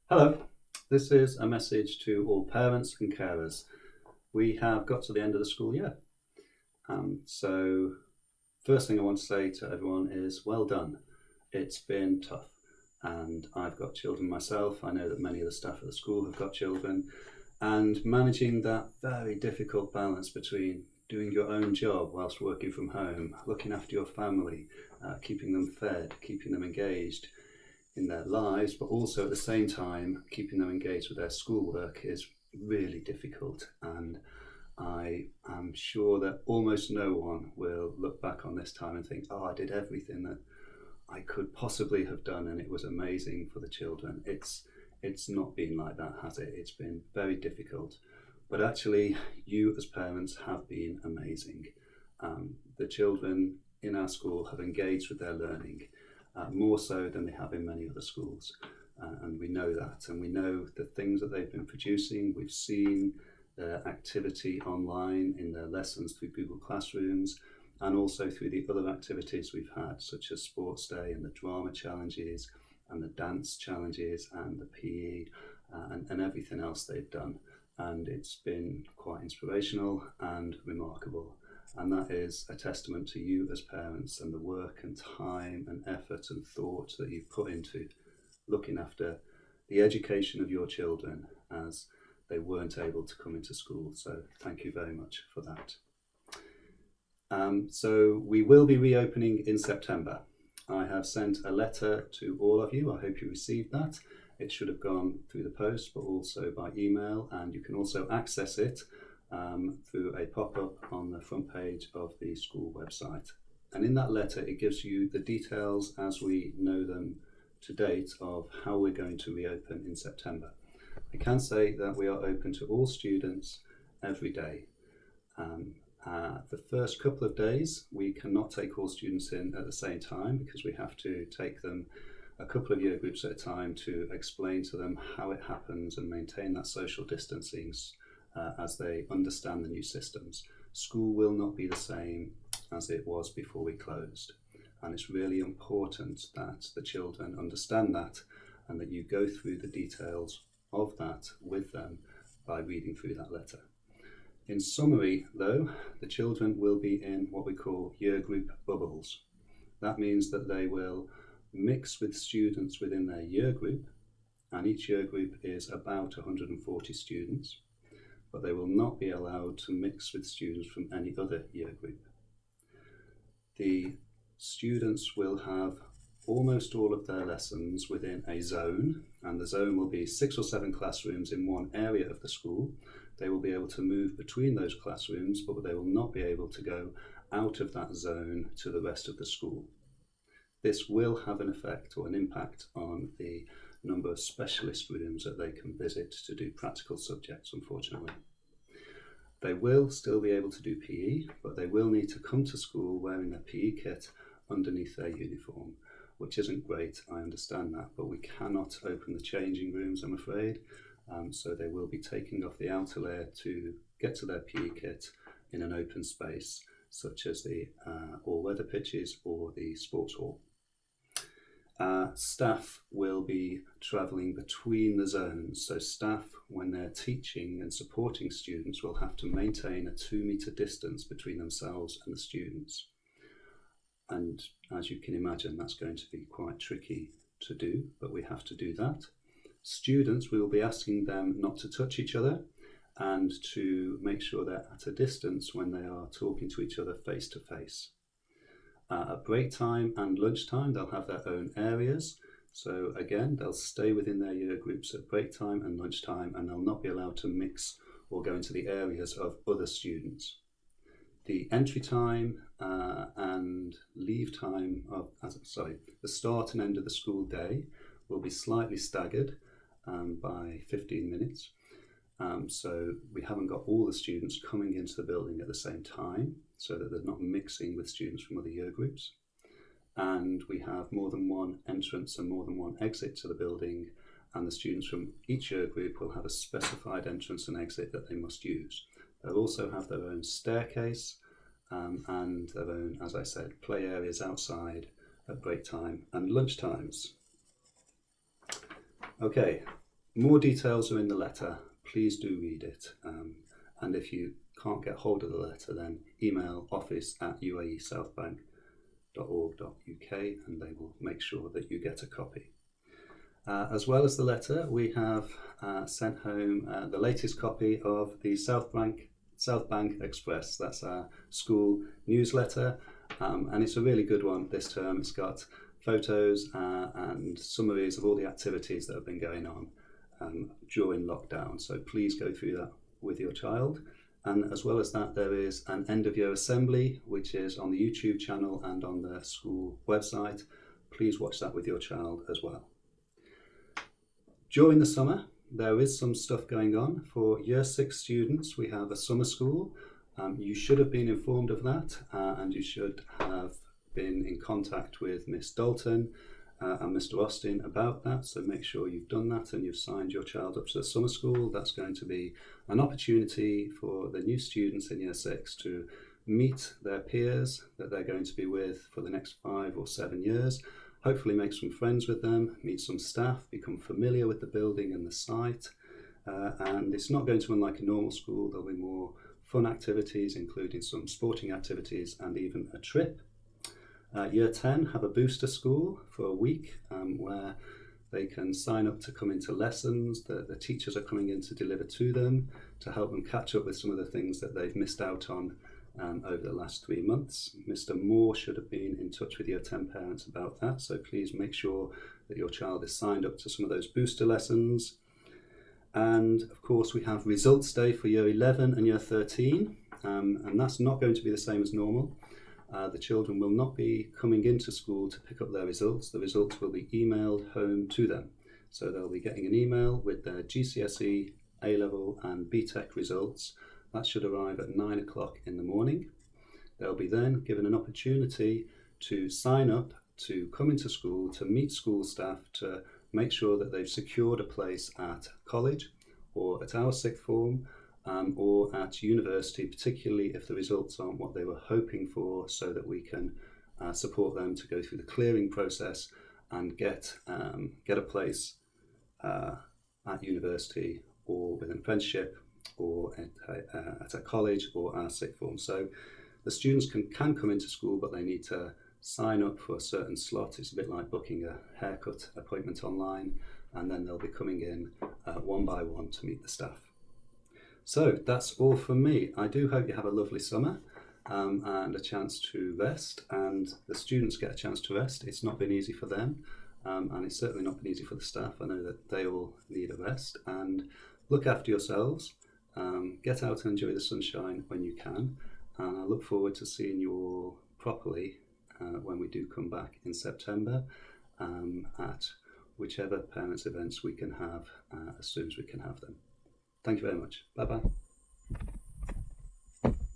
Hello, this is a message to all parents and carers. We have got to the end of the school year. So, first thing I want to say to everyone is well done. It's been tough, and I've got children myself. I know that many of the staff at the school have got children, and managing that very difficult balance between doing your own job whilst working from home, looking after your family, keeping them fed, keeping them engaged in their lives, but also at the same time keeping them engaged with their schoolwork is really difficult. And I am sure that almost no one will look back on this time and think, oh, I did everything that I could possibly have done and it was amazing for the children. It's not been like that, has it? It's been very difficult. But actually, you as parents have been amazing. The children in our school have engaged with their learning more so than they have in many other schools. And we know that, and we know the things that they've been producing. We've seen their activity online in their lessons through Google Classrooms, and also through the other activities we've had, such as Sports Day and the drama challenges and the dance challenges and the PE and everything else they've done. And it's been quite inspirational and remarkable. And that is a testament to you as parents and the work and time and effort and thought that you've put into looking after the education of your children as they weren't able to come into school. So thank you very much for that. So we will be reopening in September. I have sent a letter to all of you. I hope you received that. It should have gone through the post, but also by email, and you can also access it through a pop-up on the front page of the school website. And in that letter, it gives you the details as we know them to date of how we're going to reopen in September. I can say that we are open to all students every day. The first couple of days, we cannot take all students in at the same time because we have to take them a couple of year groups at a time to explain to them how it happens and maintain that social distancing as they understand the new systems. School will not be the same as it was before we closed. And it's really important that the children understand that and that you go through the details of that with them by reading through that letter. In summary, though, the children will be in what we call year group bubbles. That means that they will mix with students within their year group, and each year group is about 140 students, but they will not be allowed to mix with students from any other year group. The students will have almost all of their lessons within a zone, and the zone will be 6 or 7 classrooms in one area of the school. They will be able to move between those classrooms, but they will not be able to go out of that zone to the rest of the school. This will have an effect or an impact on the number of specialist rooms that they can visit to do practical subjects, unfortunately. They will still be able to do PE, but they will need to come to school wearing their PE kit underneath their uniform, which isn't great, I understand that, but we cannot open the changing rooms, I'm afraid. So they will be taking off the outer layer to get to their PE kit in an open space, such as the all-weather pitches or the sports hall. Staff will be travelling between the zones. So staff, when they're teaching and supporting students, will have to maintain a 2-metre distance between themselves and the students. And as you can imagine, that's going to be quite tricky to do, but we have to do that. Students, we will be asking them not to touch each other and to make sure they're at a distance when they are talking to each other face to face. At break time and lunchtime, they'll have their own areas. So again, they'll stay within their year groups at break time and lunchtime, and they'll not be allowed to mix or go into the areas of other students. The entry time and leave time the start and end of the school day will be slightly staggered by 15 minutes. So we haven't got all the students coming into the building at the same time, so that they're not mixing with students from other year groups. And we have more than one entrance and more than one exit to the building, and the students from each year group will have a specified entrance and exit that they must use. They'll also have their own staircase and their own, as I said, play areas outside at break time and lunch times. Okay, more details are in the letter. Please do read it. And if you can't get hold of the letter, then email office@uaesouthbank.org.uk and they will make sure that you get a copy. As well as the letter, we have sent home the latest copy of the South Bank Express. That's our school newsletter, and it's a really good one this term. It's got photos and summaries of all the activities that have been going on during lockdown. So please go through that with your child. And as well as that, there is an end of year assembly, which is on the YouTube channel and on the school website. Please watch that with your child as well. During the summer, there is some stuff going on. For Year 6 students, we have a summer school. You should have been informed of that, and you should have been in contact with Miss Dalton and Mr. Austin about that. So make sure you've done that and you've signed your child up to the summer school. That's going to be an opportunity for the new students in Year 6 to meet their peers that they're going to be with for the next 5 or 7 years. Hopefully make some friends with them, meet some staff, become familiar with the building and the site. And it's not going to run like a normal school. There'll be more fun activities, including some sporting activities and even a trip. Year 10 have a booster school for a week where they can sign up to come into lessons. The teachers are coming in to deliver to them to help them catch up with some of the things that they've missed out on over the last 3 months. Mr. Moore should have been in touch with Year 10 parents about that, so please make sure that your child is signed up to some of those booster lessons. And of course we have results day for Year 11 and Year 13, and that's not going to be the same as normal. The children will not be coming into school to pick up their results. The results will be emailed home to them. So they'll be getting an email with their GCSE, A-level and BTEC results. That should arrive at 9 o'clock in the morning. They'll be then given an opportunity to sign up, to come into school, to meet school staff, to make sure that they've secured a place at college or at our sixth form or at university, particularly if the results aren't what they were hoping for, so that we can support them to go through the clearing process and get a place at university or with an apprenticeship or at a college or our sixth form. So the students can come into school, but they need to sign up for a certain slot. It's a bit like booking a haircut appointment online, and then they'll be coming in one by one to meet the staff. So that's all from me. I do hope you have a lovely summer and a chance to rest, and the students get a chance to rest. It's not been easy for them, and it's certainly not been easy for the staff. I know that they all need a rest, and look after yourselves. Get out and enjoy the sunshine when you can, and I look forward to seeing you all properly when we do come back in September at whichever parents' events we can have as soon as we can have them. Thank you very much. Bye-bye.